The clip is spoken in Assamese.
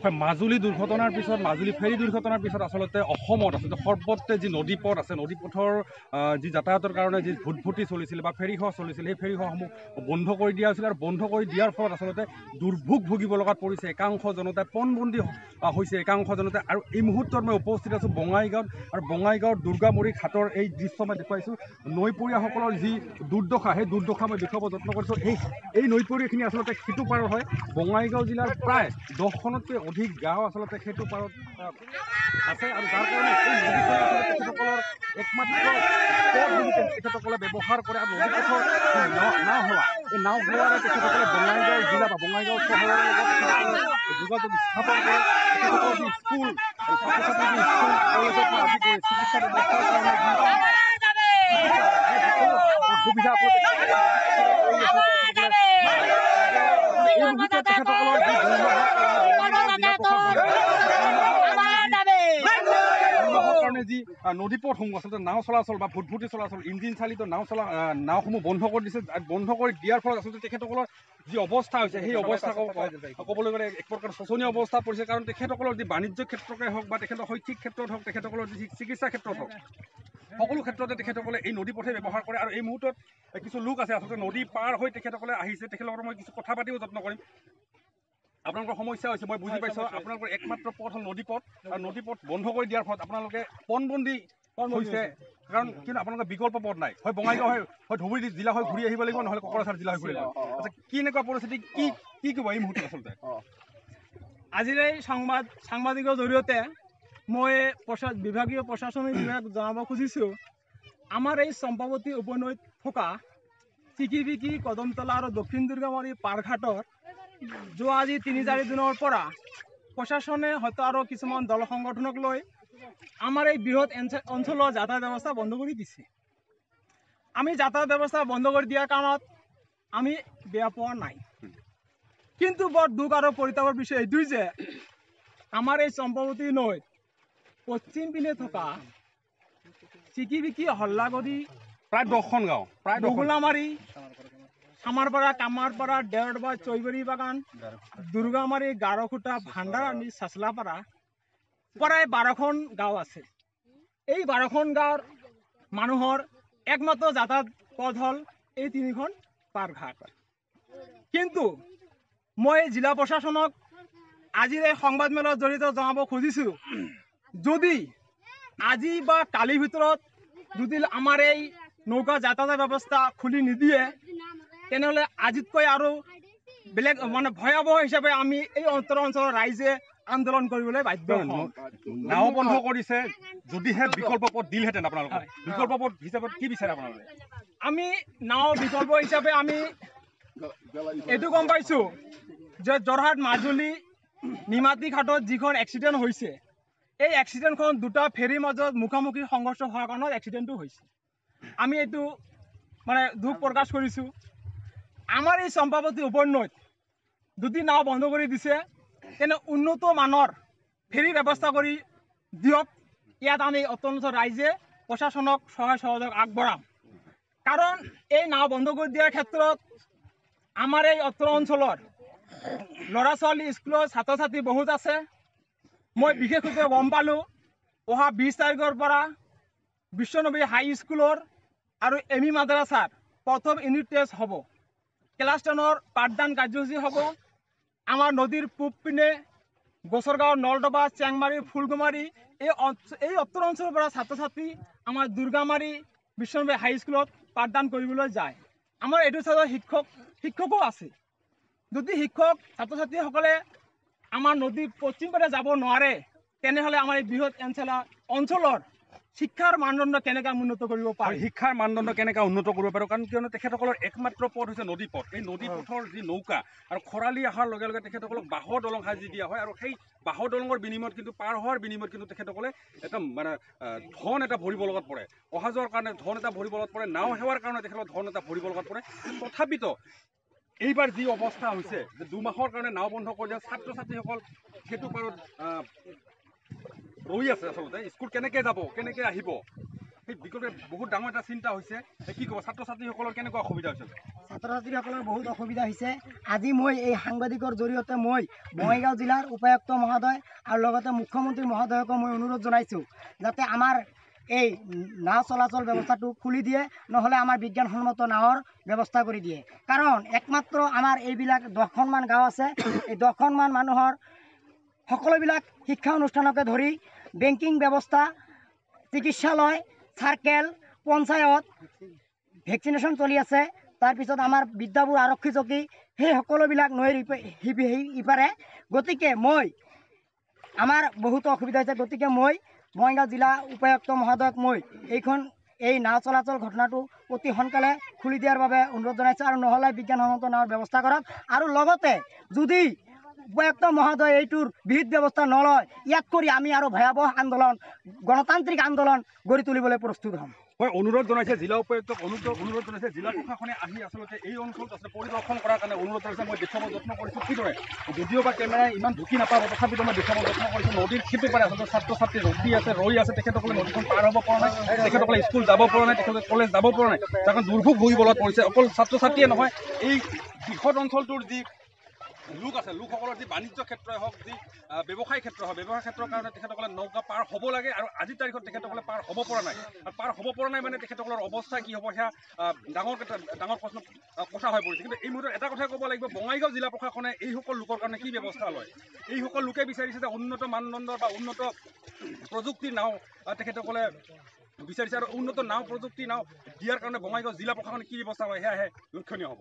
হয় মাজুলী দুৰ্ঘটনাৰ পিছত মাজুলী ফেৰী দুৰ্ঘটনাৰ পিছত আচলতে অসমত আচলতে সৰ্বত্ৰে যি নদীপথ আছে নদীপথৰ যি যাতায়াতৰ কাৰণে যি ভুটভুটি চলিছিল বা ফেৰীসেৱা চলিছিল সেই ফেৰীসেৱাসমূহ বন্ধ কৰি দিয়া হৈছিল আৰু বন্ধ কৰি দিয়াৰ ফলত আচলতে দুৰ্ভোগ ভুগিব লগাত পৰিছে একাংশ জনতাই পণবন্দী হৈছে একাংশ জনতাই আৰু এই মুহূৰ্তত মই উপস্থিত আছোঁ বঙাইগাঁৱত আৰু বঙাইগাঁৱৰ দুৰ্গামুড়ি ঘাটৰ এই দৃশ্য মই দেখুৱাইছোঁ নৈপৰীয়াসকলৰ যি দুৰ্দশা সেই দুৰ্দশা মই দেখুৱাব যত্ন কৰিছোঁ এই নৈপৰীয়াখিনি আচলতে সিটো পাৰৰ হয় বঙাইগাঁও জিলাৰ প্ৰায় 10খনতকৈ অধিক গাঁও আচলতে সেইটো পাৰত আছে আৰু যাৰ কাৰণে এই নদীখন আচলতে তেখেতসকলৰ একমাত্ৰ পথ বুলি তেখেতসকলে ব্যৱহাৰ কৰে আৰু নদীপথৰ নাও সেৱা এই নাও সেৱাৰে তেখেতসকলে বঙাইগাঁও জিলা বা বঙাইগাঁও চহৰৰ লগত যোগাযোগ স্থাপন কৰে তেখেতসকলৰ যি স্কুল ছাত্ৰ ছাত্ৰীৰ যি স্কুল কলেজৰ পৰা আদি কৰি চিকিৎসা ব্যৱস্থাৰ কাৰণে সুবিধা তেখেতসকলৰ যি নদীপথসমূহ আচলতে নাও চলাচল বা ভুটভুটি চলাচল ইঞ্জিন চালিত নাওসমূহ বন্ধ কৰি দিছে বন্ধ কৰি দিয়াৰ ফলত আচলতে তেখেতসকলৰ যি অৱস্থা হৈছে সেই অৱস্থা ক'বলৈ গ'লে এক প্ৰকাৰ শোচনীয় অৱস্থা পৰিছে কাৰণ তেখেতসকলৰ যি বাণিজ্য ক্ষেত্ৰতে হওক বা তেখেতৰ শৈক্ষিক ক্ষেত্ৰত হওক তেখেতসকলৰ যি চিকিৎসা ক্ষেত্ৰত হওক সকলো ক্ষেত্ৰতে তেখেতসকলে এই নদী পথে ব্যৱহাৰ কৰে আৰু এই মুহূৰ্তত কিছু লোক আছে আচলতে নদী পাৰ হৈ তেখেতসকলে আহিছে তেখেতসকলৰ মই কিছু কথা পাতিব যত্ন কৰিম আপোনালোকৰ সমস্যা হৈছে মই বুজি পাইছোঁ আপোনালোকৰ একমাত্ৰ পথ হ'ল নদীপথ আৰু নদীপথ বন্ধ কৰি দিয়াৰ ফলত আপোনালোকে পণবন্দী হৈছে কাৰণ কিন্তু আপোনালোকৰ বিকল্প পথ নাই হয় বঙাইগাঁও হয় ধুবুৰী জিলা হৈ ঘূৰি আহিব লাগিব নহ'লে কোকৰাঝাৰ জিলা হৈ ঘূৰি আহিব আচ্ছা কি এনেকুৱা পৰিস্থিতি কি ক'ব এই মুহূৰ্তত আচলতে আজিৰ এই সাংবাদিকৰ জৰিয়তে মই বিভাগীয় প্ৰশাসনিক বিভাগ জনাব খুজিছোঁ আমাৰ এই চম্পাৱতী উপনৈত থকা চিকিবিকি কদমতলা আৰু দক্ষিণ দুৰ্গামাৰী পাৰঘাটৰ যোৱা আজি ৩-৪ দিনৰ পৰা প্ৰশাসনে হয়তো আৰু কিছুমান দল সংগঠনক লৈ আমাৰ এই বৃহৎ অঞ্চলৰ যাতায়াত ব্যৱস্থা বন্ধ কৰি দিছে আমি যাতায়াত ব্যৱস্থা বন্ধ কৰি দিয়াৰ কাৰণত আমি বেয়া পোৱা নাই কিন্তু বৰ দুখ আৰু পৰিতাপৰ বিষয় এইটোৱেই যে আমাৰ এই চম্পাৱতী নৈত পশ্চিম পিনে থকা চিকিবিকি হল্লাগড়ি প্ৰায় 10খন গাঁও প্ৰায় বগুলামাৰী খামাৰপাৰা কামাৰপাৰা দেওৰবা চৈবৰী বাগান দুৰ্গামাৰী গাৰখুটা ভাণ্ডাৰাণী চাচলাপাৰা প্ৰায় 12খন গাঁও আছে এই 12খন গাঁৱৰ মানুহৰ একমাত্ৰ যাতায়াত পথ হ'ল এই 3খন পাৰঘাট কিন্তু মই জিলা প্ৰশাসনক আজিৰ এই সংবাদমেলৰ জৰিয়তে জনাব খুজিছোঁ যদি আজি বা কালিৰ ভিতৰত যদি আমাৰ এই নৌকা যাতায়াত ব্যৱস্থা খুলি নিদিয়ে তেনেহ'লে আজিতকৈ আৰু বেলেগ মানে ভয়াৱহ হিচাপে আমি এই অঞ্চলৰ ৰাইজে আন্দোলন কৰিবলৈ বাধ্য হ'ম নাও বন্ধ কৰিছে যদিহে বিকল্প পথ দিলহেঁতেন আপোনালোকে বিকল্প পথ হিচাপত কি বিচাৰে আপোনালোকে আমি নাও বিকল্প হিচাপে আমি এইটো গম পাইছোঁ যে যোৰহাট মাজুলী নিমাতী ঘাটত যিখন এক্সিডেণ্ট হৈছে এই এক্সিডেণ্টখন দুটা ফেৰীৰ মাজত মুখামুখি সংঘৰ্ষ হোৱাৰ কাৰণত এক্সিডেণ্টটো হৈছে আমি এইটো মানে দুখ প্ৰকাশ কৰিছোঁ আমাৰ এই চম্পাৱতী উপনৈত যদি নাও বন্ধ কৰি দিছে তেনে উন্নত মানৰ ফেৰী ব্যৱস্থা কৰি দিয়ক ইয়াত আমি অঞ্চলৰ ৰাইজে প্ৰশাসনক সহায় সহযোগ আগবঢ়াম কাৰণ এই নাও বন্ধ কৰি দিয়াৰ ক্ষেত্ৰত আমাৰ এই অত্ৰ অঞ্চলৰ ল'ৰা ছোৱালী স্কুলৰ ছাত্ৰ ছাত্ৰী বহুত আছে মই বিশেষভাৱে গম পালোঁ অহা 20 তাৰিখৰ পৰা বিশ্বনবী হাই স্কুলৰ আৰু এমি মাদ্ৰাছাৰ প্ৰথম ইউনিট টেষ্ট হ'ব ক্লাছ 10ৰ পাঠদান কাৰ্যসূচী হ'ব আমাৰ নদীৰ পূব পিনে গোচৰগাঁও নলডবা চেংমাৰী ফুলকুমাৰী এই অত্ৰ অঞ্চলৰ পৰা ছাত্ৰ ছাত্ৰী আমাৰ দুৰ্গামাৰী বিশ্বনবী হাই স্কুলত পাঠদান কৰিবলৈ যায় আমাৰ এইটো চাইডৰ শিক্ষকো আছে যদি শিক্ষক ছাত্ৰ ছাত্ৰীসকলে আমাৰ নদীৰ পশ্চিম পাৰে যাব নোৱাৰে তেনেহ'লে আমাৰ এই বৃহৎ অঞ্চলৰ শিক্ষাৰ মানদণ্ড কেনেকৈ উন্নত কৰিব পাৰি শিক্ষাৰ মানদণ্ড কেনেকৈ উন্নত কৰিব পাৰোঁ কাৰণ কিয়নো তেখেতসকলৰ একমাত্ৰ পথ হৈছে নদীপথ এই নদীপথৰ যি নৌকা আৰু খৰালি অহাৰ লগে লগে তেখেতসকলক বাঁহৰ দলং সাজি দিয়া হয় আৰু সেই বাঁহৰ দলঙৰ বিনিময়ত কিন্তু পাৰ হোৱাৰ বিনিময়ত কিন্তু তেখেতসকলে এটা মানে ধন এটা ভৰিব লগাত পৰে অহা যোৱাৰ কাৰণে ধন এটা ভৰিব লগাত পৰে নাও সেৱাৰ কাৰণে তেখেতসকলৰ ধন এটা ভৰিব লগাত পৰে তথাপিতো এইবাৰ যি অৱস্থা হৈছে যে 2 মাহৰ কাৰণে নাও বন্ধ কৰি দিয়া ছাত্ৰ ছাত্ৰীসকল সেইটো পাৰত ৰৈ আছে আচলতে স্কুল কেনেকৈ যাব কেনেকৈ আহিব সেই বিকল্পে বহুত ডাঙৰ এটা চিন্তা হৈছে কি ক'ব ছাত্ৰ ছাত্ৰীসকলৰ কেনেকুৱা অসুবিধা হৈছে ছাত্ৰ ছাত্ৰীসকলৰ বহুত অসুবিধা হৈছে। আজি মই এই সাংবাদিকৰ জৰিয়তে মই বঙাইগাঁও জিলাৰ উপায়ুক্ত মহোদয় আৰু লগতে মুখ্যমন্ত্ৰী মহোদয়কো মই অনুৰোধ জনাইছোঁ যাতে আমাৰ এই নাও চলাচল ব্যৱস্থাটো খুলি দিয়ে, নহ'লে আমাৰ বিজ্ঞানসন্মত নাৱৰ ব্যৱস্থা কৰি দিয়ে। কাৰণ একমাত্ৰ আমাৰ এইবিলাক 10খনমান গাঁও আছে, এই 10খনমান মানুহৰ সকলোবিলাক শিক্ষা অনুষ্ঠানকে ধৰি বেংকিং ব্যৱস্থা, চিকিৎসালয়, চাৰ্কেল, পঞ্চায়ত, ভেকচিনেশ্যন চলি আছে। তাৰপিছত আমাৰ বিদ্যাপুৰ আৰক্ষী চকী, সেই সকলোবিলাক নৈৰ ইপাৰে। গতিকে আমাৰ বহুতো অসুবিধা হৈছে। গতিকে মই বঙাইগাঁও জিলা উপায়ুক্ত মহোদয়ক এই নাও চলাচল ঘটনাটো অতি সোনকালে খুলি দিয়াৰ বাবে অনুৰোধ জনাইছোঁ, আৰু নহ'লে বিজ্ঞানসন্মত নাৱৰ ব্যৱস্থা কৰক। আৰু লগতে যদি উপায়ুক্ত মহোদয় এইটোৰ বিহিত ব্যৱস্থা নলয়, ইয়াত কৰি আমি আৰু ভয়াৱহ আন্দোলন, গণতান্ত্ৰিক আন্দোলন গঢ়ি তুলিবলৈ প্ৰস্তুত হ'ম। হয়, অনুৰোধ জনাইছে জিলা উপায়ুক্তক, অনুৰোধ জনাইছে জিলা প্ৰশাসনে আহি আচলতে এই অঞ্চলটো আচলতে পৰিদৰ্শন কৰাৰ কাৰণে অনুৰোধ জনাইছে। মই দেখুৱাব যত্ন কৰিছোঁ কিদৰে, যদিও বা কেমেৰাই ইমান ঢুকি নাপাব, তথাপিতো মই দেখুৱাব যত্ন কৰিছোঁ। নদীৰ সিটো পাৰে আচলতে ছাত্ৰ ছাত্ৰী ৰৈ আছে, তেখেতসকলে নদীখন পাৰ হ'ব পৰা নাই, তেখেতসকলে স্কুল যাব পৰা নাই, তেখেতসকলে কলেজ যাব পৰা নাই, যাৰ কাৰণে দুৰ্ভোগ ভুগিবলৈ পৰিছে। অকল ছাত্ৰ ছাত্ৰীয়ে নহয়, এই বৃহৎ অঞ্চলটোৰ যি লোক আছে, লোকসকলৰ যি বাণিজ্য ক্ষেত্ৰই হওক, যি ব্যৱসায় ক্ষেত্ৰ হওক, ব্যৱসায় ক্ষেত্ৰৰ কাৰণে তেখেতসকলে নৌকা পাৰ হ'ব লাগে, আৰু আজিৰ তাৰিখত তেখেতসকলে পাৰ হ'ব পৰা নাই। আৰু পাৰ হ'ব পৰা নাই মানে তেখেতসকলৰ অৱস্থা কি হ'ব, সেয়া ডাঙৰ প্ৰশ্ন কথা হৈ পৰিছে। কিন্তু এই মুহূৰ্তত এটা কথাই ক'ব লাগিব, বঙাইগাঁও জিলা প্ৰশাসনে এইসকল লোকৰ কাৰণে কি ব্যৱস্থা লয়। এইসকল লোকে বিচাৰিছে যে উন্নত মানদণ্ডৰ বা উন্নত প্ৰযুক্তিৰ নাও তেখেতসকলে বিচাৰিছে, আৰু উন্নত নাও প্ৰযুক্তি নাও দিয়াৰ কাৰণে বঙাইগাঁও জিলা প্ৰশাসনে কি ব্যৱস্থা লয় সেয়াহে লক্ষণীয় হ'ব।